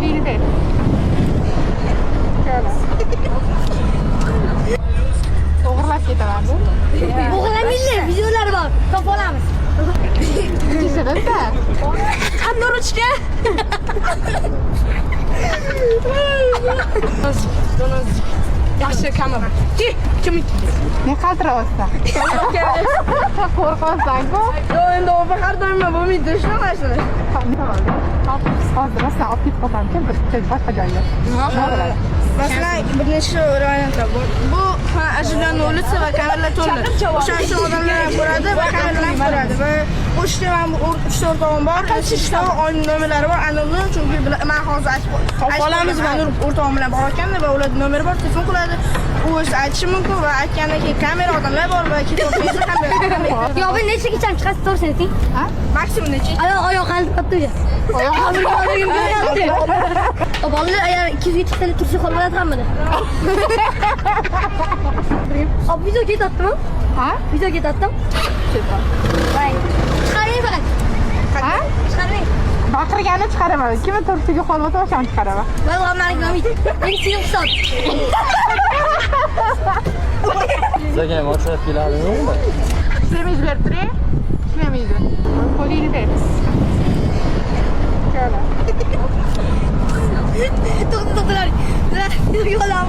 Qo'lingni ber. O'g'irlab ketaman. O'g'irlamaylar, videolar bor. Topib olamiz. Kechirda. Qanday ruchka? Yaxshi kamera. Kim? Ne qaltiryapsan? Qo'rqasan-ku. Yo, endi har doim bo'lmaydi, shunaqa narsalar. Hozir rostdan olib ketib qolsam-chi, bir boshqa joyga. Masalan, bir necha variantlar bor. Bu оживленная улица va kameralar to'la. O'shaning uchun odamlar ham ko'radi va kameralar ham ko'radi. Va o'shda ham 3-4 o'rtog'im bor. O'shda oyna nomerlari bor. Aniqli, chunki men hozir aytib olamiz. Men o'rtog'im bilan borayotganda va ular nomeri bor, telefon qiladi. U o'zi aytishi mumkin va aytgandan keyin kamera odamlar bor va ketayotganda kamera. Yo, bu nechaga cham chiqasiz, to'g'risini ayting. Ha? Maksimum necha? Oyoq qalib qotdi. Bolalar agar 200 ga chiqsa tursa qoladi hammada. Ob video ketyaptimi? Ha? Video ketyaptimi? Voy. Chiqaring faqat. Ha? Chiqaring. Baqirgani chiqaraman. Kimni tursiga qolmasa o'shani chiqaraman. Voy, meniki nomid. Men seni hisob. Sizga ham o'xshab keladimi? Semiz berib turing. Semiz. Qo'lingni ber. To'xtalar. Yo'lam.